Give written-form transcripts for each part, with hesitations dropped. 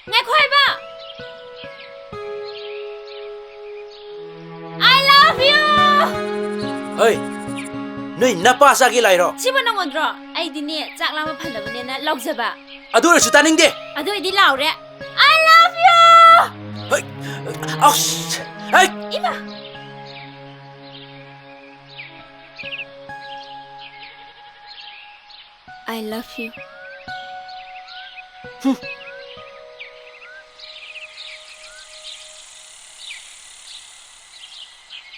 Ngay ba? I love you! Hey, nui napa sa gilai ro. Siapa nang ngodro? Ai dini cak lama phala bane na log jaba. Adur su taning de. Ado idi lau re. I love you! Hey, aus. Hey, Iba. I love you.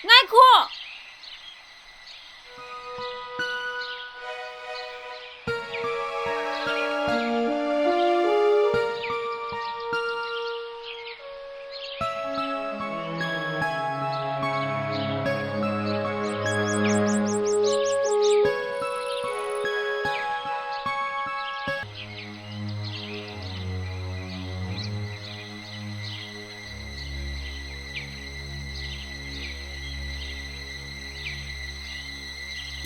Ngay ko!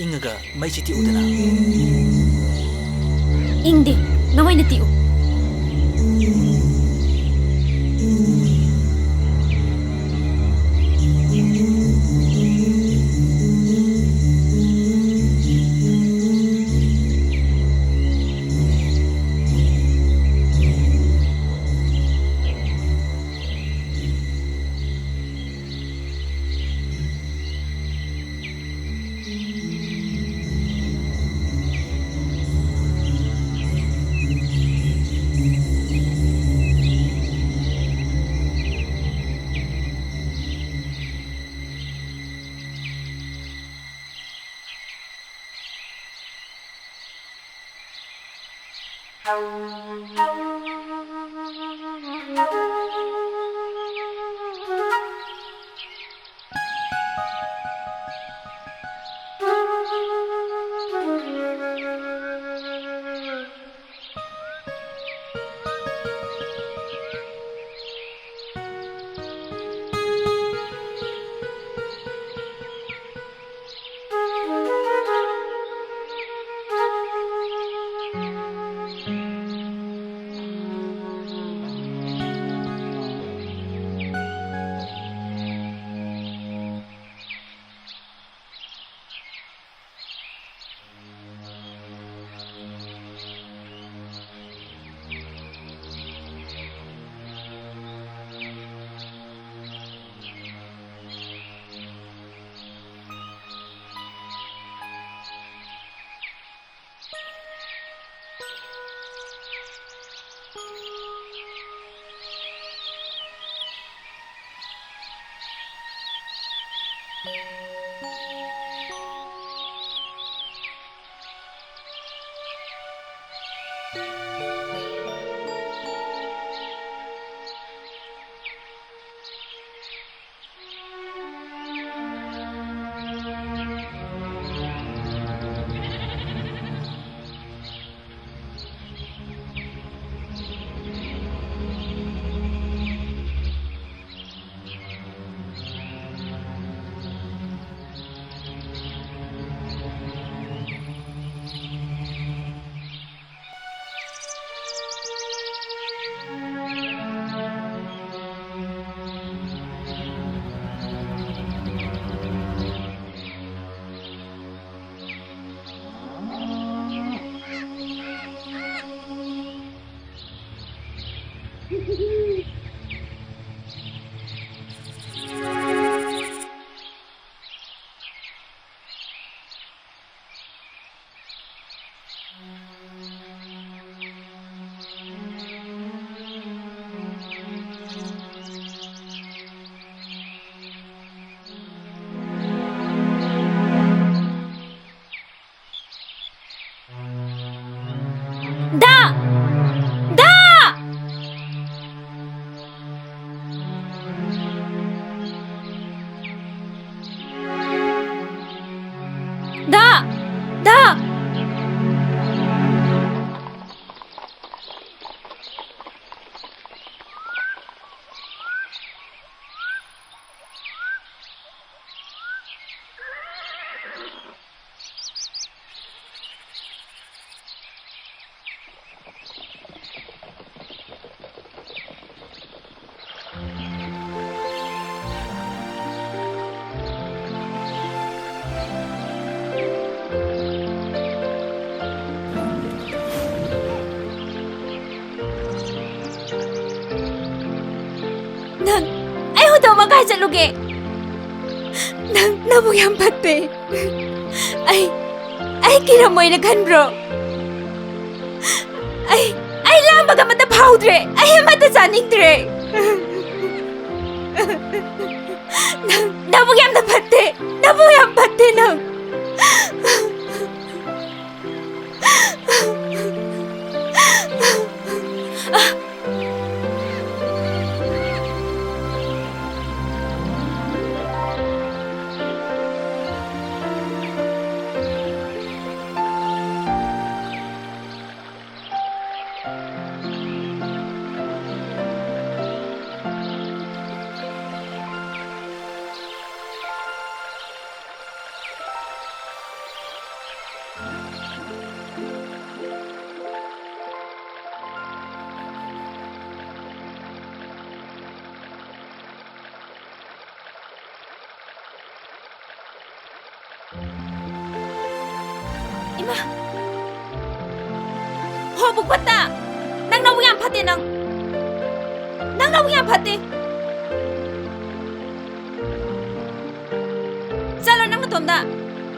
ingaga mai chiti udana. Ingde, naway na tiyo. ꯅꯪ ꯑꯩ ꯍꯨꯟꯗꯣꯛꯑꯝꯃ ꯀꯥꯏ ꯆꯠꯂꯨꯒꯦ? ꯅꯪ ꯅꯕꯨꯛ ꯌꯥꯝ ꯐꯠꯇꯦ. ꯑꯩ ꯀꯤꯔꯝꯃꯣꯏꯅ ꯈꯟꯕ꯭ꯔꯣ? ꯑꯩ ꯂꯥꯝꯕꯒ ꯑꯃꯠꯇ ꯐꯥꯎꯗ꯭ꯔꯦ. ꯑꯩ ꯑꯃꯠꯇ ꯆꯥꯅꯤꯡꯗ꯭ꯔꯦ. ꯅꯕꯨꯛ ꯌꯥꯝꯅ ꯐꯠꯇꯦ. ꯅꯕꯨꯛ ꯌꯥꯝ ꯐꯠꯇꯦ ꯅꯪ. 이마! 허북 봤다! 낭 나보기 안 팠대 낭! 낭 나보기 안 팠대! 잘라 낭나 돔다!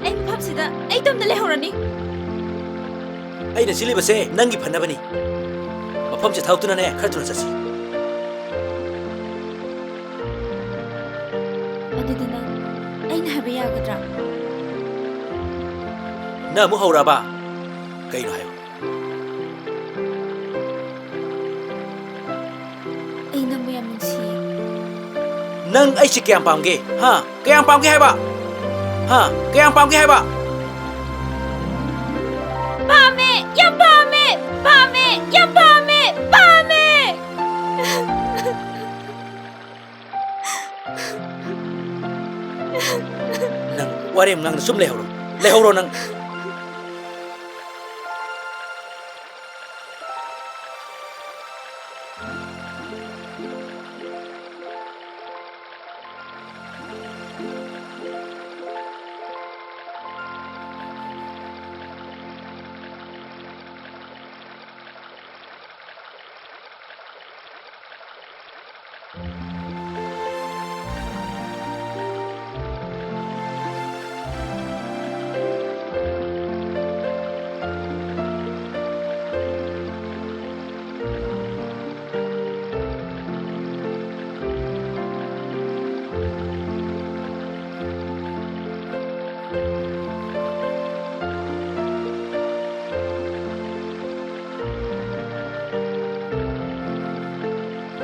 에이 팝시다! 에이 돔다 레호라니! ꯑꯩꯅ ꯁꯤꯜꯂꯤꯕꯁꯦ ꯅꯪꯒꯤ ꯐꯅꯕꯅꯤ. ꯃꯐꯝꯁꯦ ꯊꯥꯗꯣꯛꯇꯨꯅꯅꯦ ꯈꯔ ꯊꯨꯅ ꯆꯠꯁꯤ. ꯑꯗꯨꯗꯤ ꯅꯪ ꯑꯩꯅ ꯍꯥꯏꯕ ꯌꯥꯒꯗ꯭ꯔꯥ? ꯅꯪ ꯑꯃꯨꯛ ꯍꯧꯔꯕ? ꯀꯩꯅꯣ ꯍꯥꯏꯌꯣ. ꯑꯩ ꯅꯪꯕꯨ ꯌꯥꯝ ꯅꯨꯡꯁꯤꯌꯦ. ꯅꯪ ꯑꯩꯁꯦ ꯀꯌꯥꯝ ꯄꯥꯝꯒꯦ? ꯍꯥ? ꯀꯌꯥꯝ ꯄꯥꯝꯒꯦ ꯍꯥꯏꯕ? ꯍꯥ? ꯀꯌꯥꯝ ꯄꯥꯝꯒꯦ ꯍꯥꯏꯕ? ꯄꯥꯝꯃꯦ! ꯌꯥꯝ ꯄꯥꯝꯃꯦ! ꯄꯥꯝꯃꯦ! ꯌꯥꯝ ꯄꯥꯝꯃꯦ! ꯄꯥꯝꯃꯦ! ꯅꯪ ꯋꯥꯔꯦꯝ ꯉꯥꯡꯅ ꯁꯨꯝ ꯂꯩꯍꯧꯔꯣ. ꯂꯩꯍꯧꯔꯣ ꯅꯪ.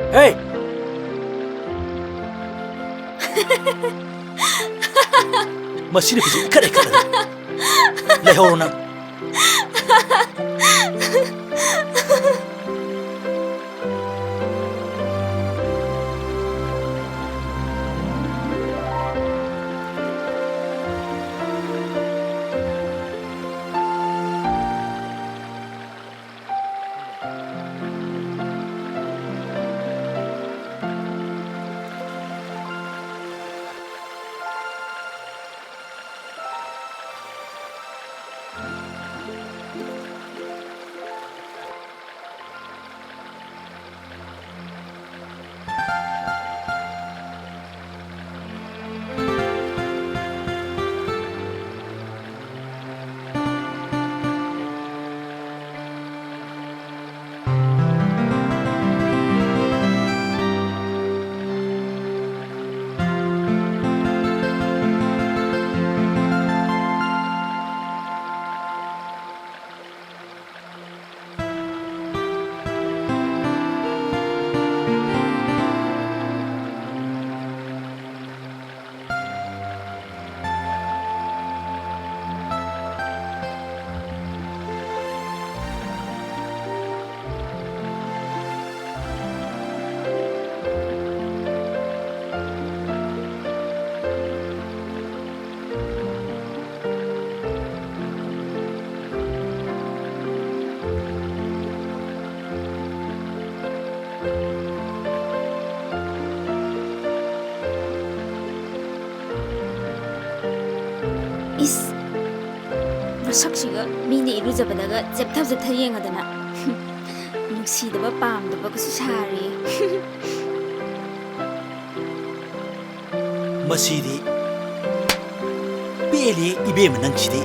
Hey! Masih bisa ikat. Lehoro nang. 이스 ꯃꯁꯛꯁꯤꯒ ꯃꯤꯅ ꯏꯔꯨꯖꯕꯗꯒ ꯖꯦꯞꯊ ꯌꯦꯡꯉꯗꯅ ꯅꯨꯡꯁꯤꯗꯕ ꯄꯥꯝꯗꯕꯒꯁꯨ ꯁꯥꯔꯤ. Masidi Pili ibe manang sidi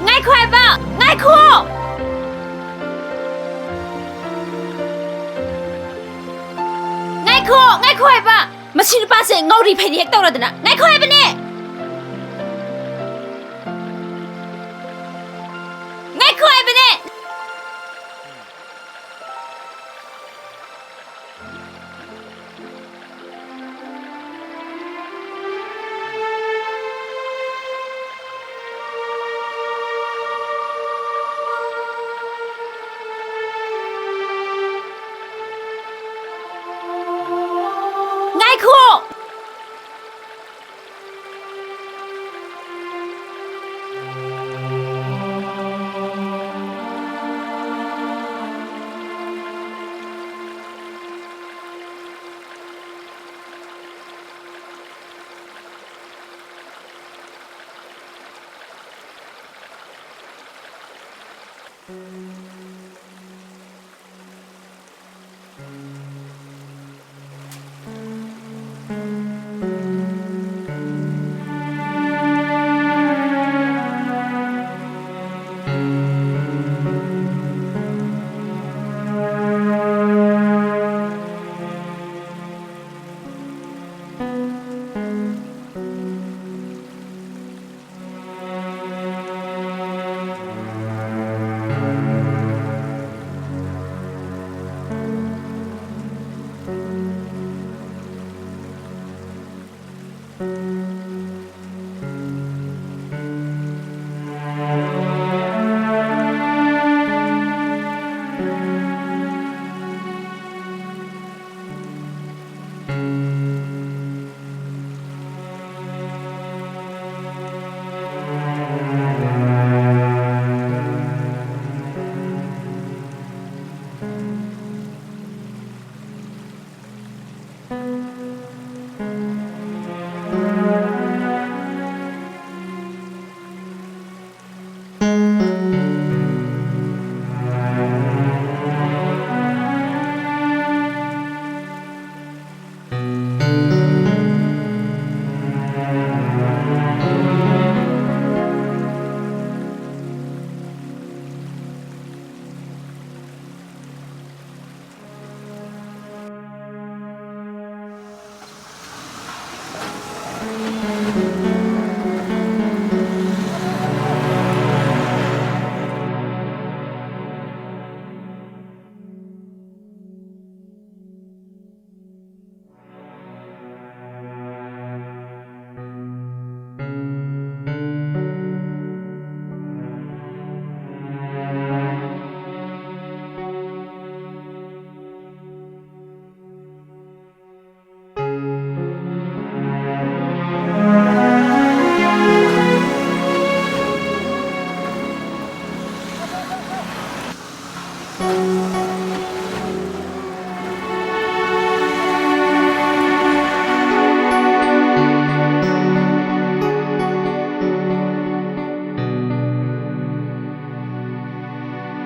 ง่ายควายบ้าง่ายคู่ง่ายควายบ้ามาชินป้าเสงเงารีเพนี่เฮกตอร์ดนะง่ายควายปะเนี่ยง่ายควายปะเนี่ยง่ายคู่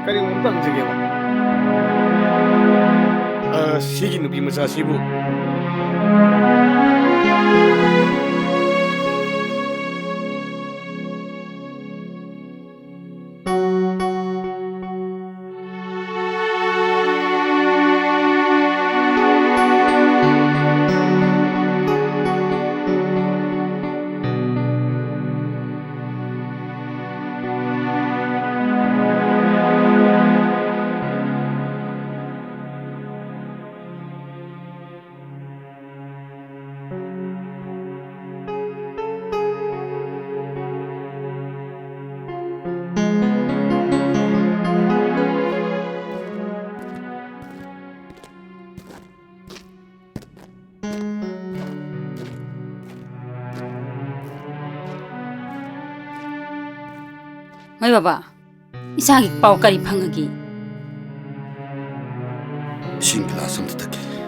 Kali tang jige ba. Sigi nubi masa sibu. Mai baba isagi pau kari phangagi Singla samta take.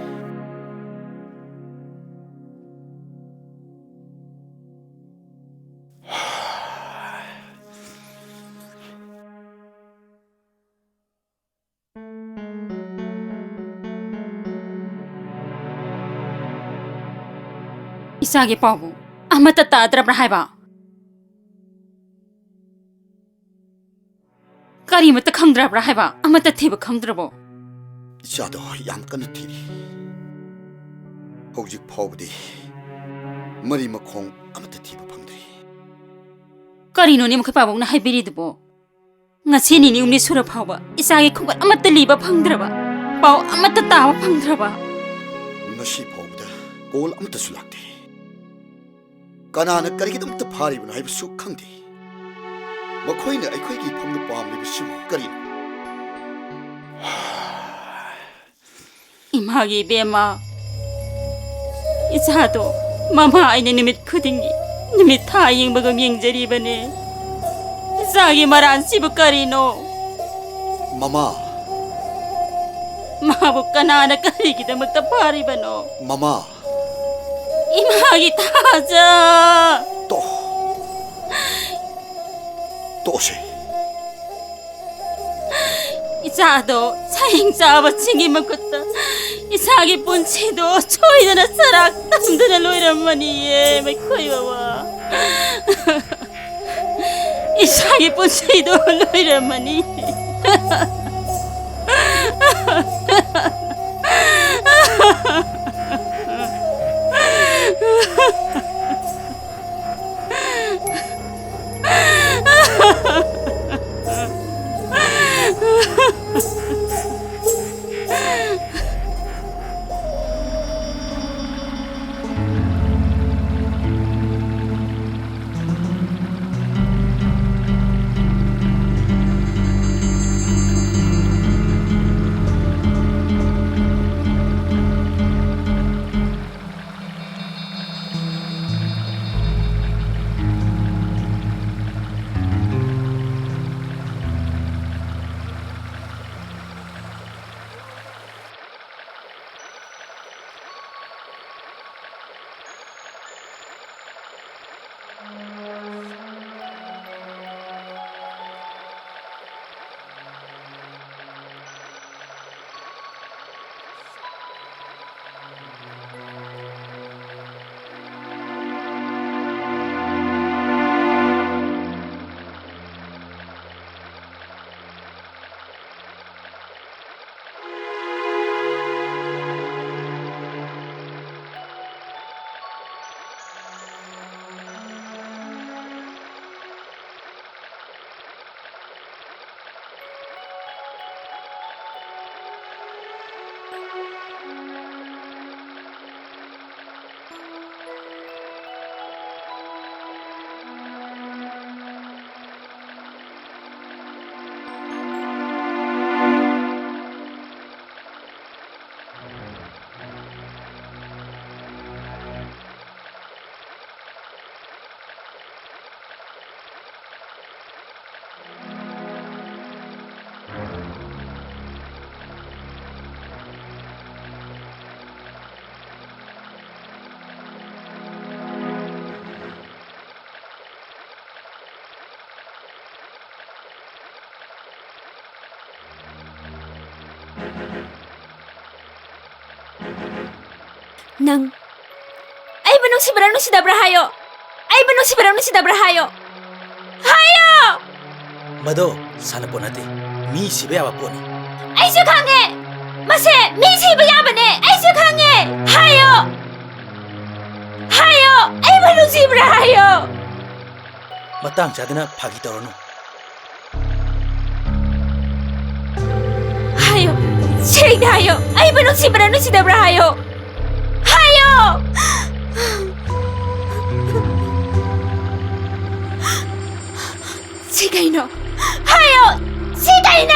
이사하게 뻐고 아마따 따드랍라 하이바 까리마따 캄드랍라 하이바 아마따 티브 캄드라보 이자도 얌깐의 티리 혹직 파우디 머리 막콩 아무튼 티브 방들이 까리노 님 그빠봉나 하이비리드보 ngasi ni umni sura phawa isagi khongkat amatta liba phangdraba pau amatta tawa phangdraba ngasi 파우다 골 아무튼 술락대 까나나 까리기도 파리분 하이브수 캉디 머코이는 아이코이기 펌도 빠함리브 시부 까리 imagi bema isado mama aina nimit khudingi nimit tha yengbaga yengjari bane isagi maran sibu karino 마마 mabu kanana karigidamagta paribano 마마 imagi taja 또시 isado saingzaba chingi makutta isagi punchido choidana sarak tamdana loiramani ye mai khoibawa isagi punchido loiramani nang ay banong si Barano si Dabrahayo ay banong si Barano si Dabrahayo hayo मदो सानपो नते मी सिबे आवा pony 아이스 강해 마세 미시브 야바네 아이스 강해 하요 하요 아이 banong si Brahayo मतंग चादना फागी तोरनो hayo 세이다요 아이 banong si Barano si Dabrahayo 하요 시가이노 하요 시가이노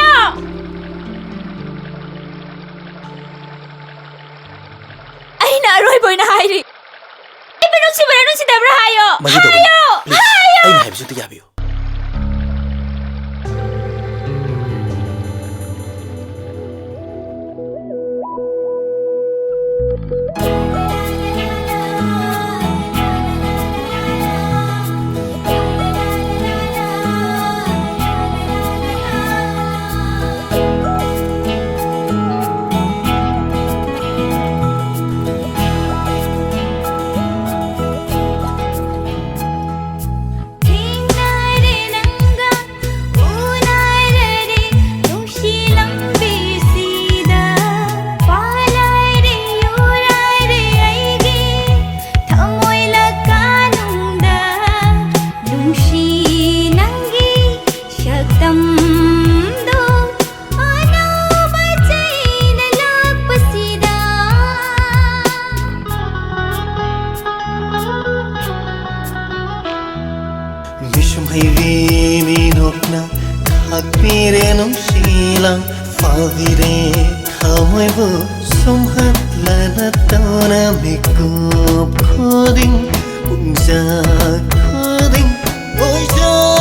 아이나 아로이 보이나 하이리 이베노 시브라노 시다브라 하요 하요 하요 아이 나이브스 또 야비요 비례 가모이부 송핫라나 떠나 미국 코딩 웅자 코딩 오이자